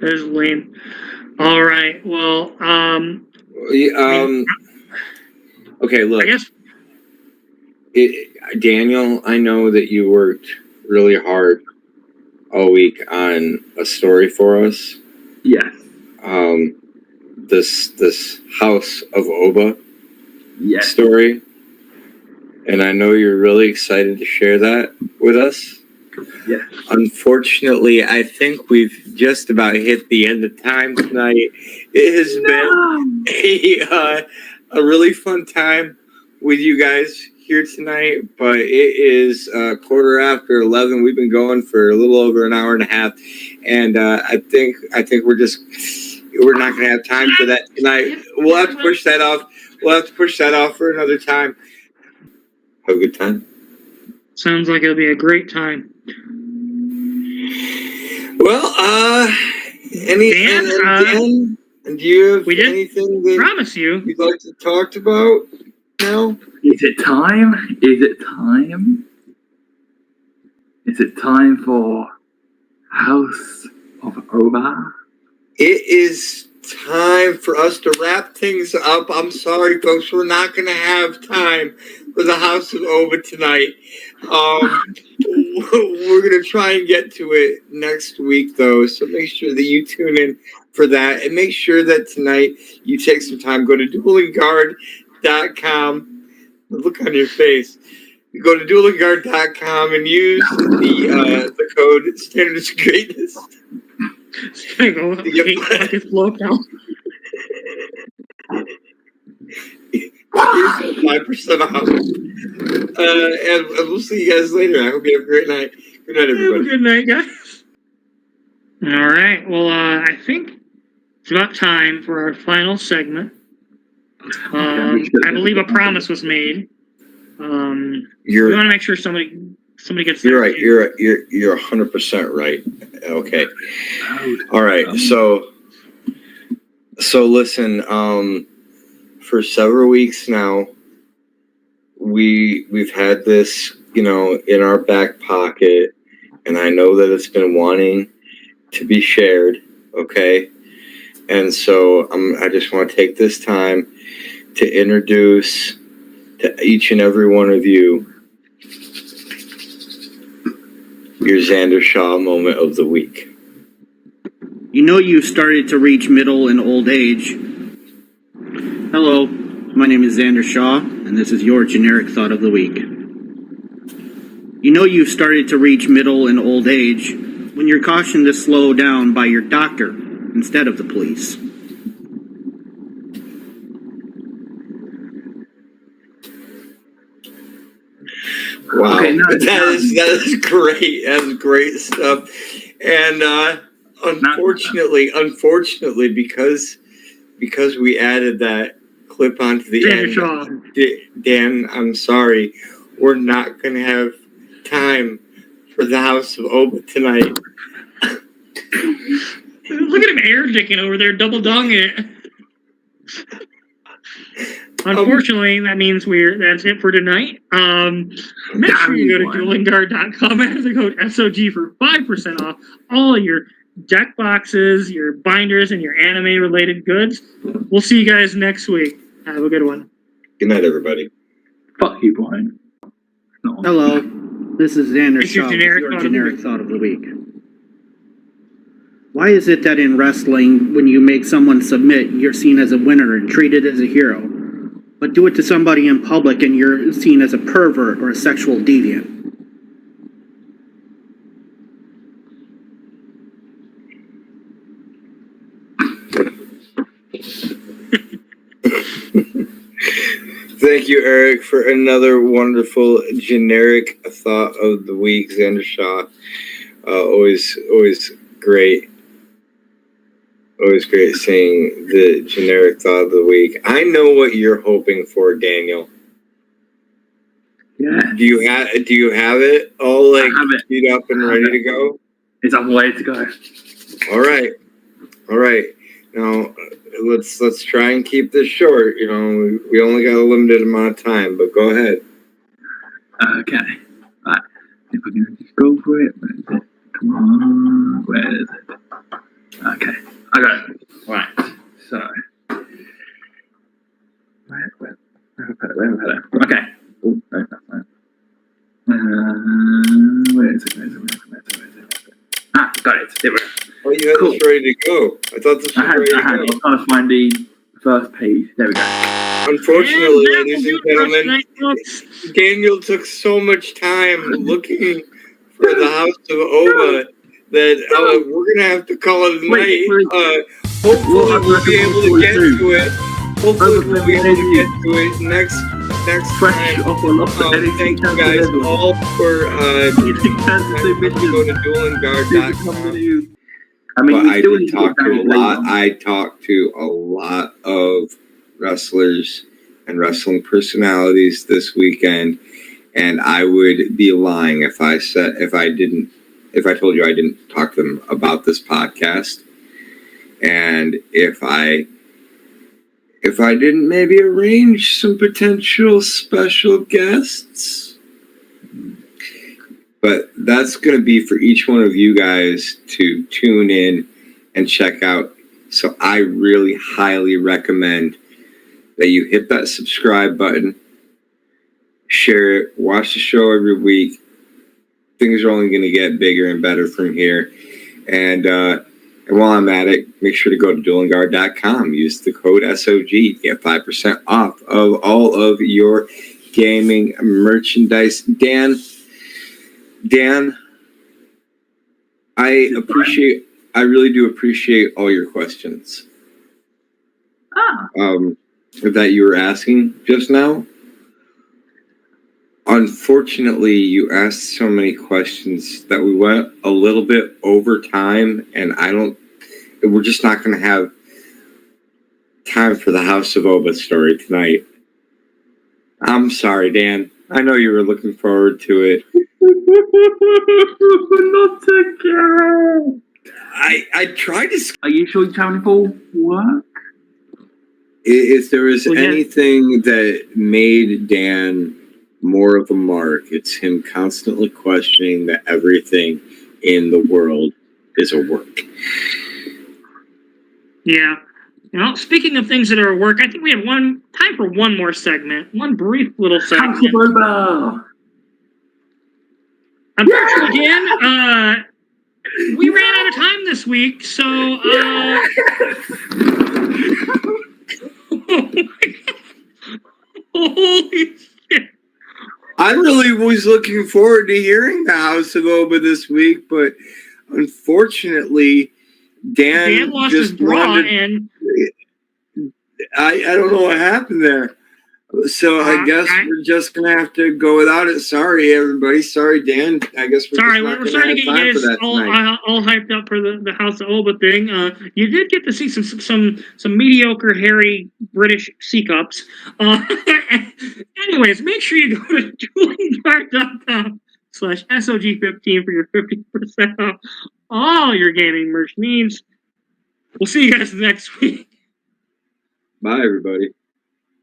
That is lame. All right. Well, Okay, look. I guess. Daniel, I know that you worked really hard all week on a story for us. Yes. This House of Oba Yes. story. And I know you're really excited to share that with us. Yes. Unfortunately, I think we've just about hit the end of time tonight. It has been a really fun time with you guys here tonight, but it is 11:15. We've been going for a little over an hour and a half, and I think we're not going to have time for that tonight. We'll have to push that off. For another time. Have a good time. Sounds like it'll be a great time. Well, Dan, do you have anything that promise you'd like to talk about now? Is it time? Is it time? Is it time for House of Oba? It is time for us to wrap things up. I'm sorry, folks. We're not going to have time for the House of Oba tonight. We're going to try and get to it next week, though. So make sure that you tune in for that. And make sure that tonight you take some time. Go to duelingguard.com. The look on your face. You go to duelingguard.com and use the code Standards of Geekness. To get 5% off. And we'll see you guys later. I hope you have a great night. Good night, everybody. Good night, guys. All right. Well, I think it's about time for our final segment. I believe a promise was made. We want to make sure somebody gets. You're right. You're 100% right. Okay. All right. So listen. For several weeks now, we've had this, in our back pocket, and I know that it's been wanting to be shared. Okay. And so I just want to take this time to introduce to each and every one of you your Xander Shaw moment of the week. You know you've started to reach middle and old age. Hello, my name is Xander Shaw, and this is your generic thought of the week. You know you've started to reach middle and old age when you're cautioned to slow down by your doctor instead of the police. Wow, okay, that is great. That's great stuff. And unfortunately, because we added that clip onto the end, Dan, I'm sorry, we're not going to have time for the House of Oba tonight. Look at him air dicking over there, double donging it. Unfortunately, that means that's it for tonight. Make sure you go to duelingguard.com and use the code SOG for 5% off all your deck boxes, your binders, and your anime-related goods. We'll see you guys next week. Have a good one. Good night, everybody. Fuck you, Brian. No. Hello, this is Xander Shaw, your generic thought of the week. Why is it that in wrestling, when you make someone submit, you're seen as a winner and treated as a hero? But do it to somebody in public and you're seen as a pervert or a sexual deviant. Thank you, Eric, for another wonderful generic thought of the week. Xander Shaw, always great. Always great seeing the generic thought of the week. I know what you're hoping for, Daniel. Yeah. Do you have it all queued up and ready to go? It's on the way to go. All right. Now let's try and keep this short. We only got a limited amount of time, but go ahead. Okay. Right. If we're gonna just go for it, where is it? Come on, where is it? Okay, I got it. Right. So, where have I put it? Okay. Oh, no, that's not. Where is it? Ah, got it. There we go. Oh, you had this ready to go. I thought this was ready to I go. was trying to find the first page. There we go. Unfortunately, And ladies and that will do it for gentlemen, tonight, folks. Daniel took so much time looking for the House of Oba that we're going to have to call it a night. Hopefully we'll be able to get to it. Hopefully we'll be able to get to it next Fresh time. off a lot of Thank you guys all for go to duelingguard.com. I mean, But I did talk to a lot. I talked to a lot of wrestlers and wrestling personalities this weekend, and I would be lying if I told you I didn't talk to them about this podcast, and if I didn't maybe arrange some potential special guests. But that's going to be for each one of you guys to tune in and check out. So I really highly recommend that you hit that subscribe button, share it, watch the show every week. Things are only going to get bigger and better from here. And while I'm at it, make sure to go to duelingguard.com. Use the code SOG. Get 5% off of all of your gaming merchandise. Dan, I really do appreciate all your questions. That you were asking just now. Unfortunately, you asked so many questions that we went a little bit over time, and we're just not going to have time for the House of Oba story tonight. I'm sorry, Dan. I know you were looking forward to it. Not again. I tried to. Are you sure you're traveling for work? If there was anything that made Dan more of a mark, it's him constantly questioning that everything in the world is a work. Yeah. Speaking of things that are at work, I think we have time for one more segment. One brief little segment. House of Oba. Unfortunately, Dan, we ran out of time this week, so holy shit. I really was looking forward to hearing the House of Oba this week, but unfortunately, Dan lost just his bra, and I don't know what happened there. So I guess we're just gonna have to go without it. Sorry, everybody. Sorry, Dan. I guess we're we're sorry to get you guys all hyped up for the House of Oba thing. You did get to see some mediocre, hairy British C-cups. Anyways, make sure you go to duelingguard.com/SOG15 for your 50% off all your gaming merch needs. We'll see you guys next week. Bye, everybody.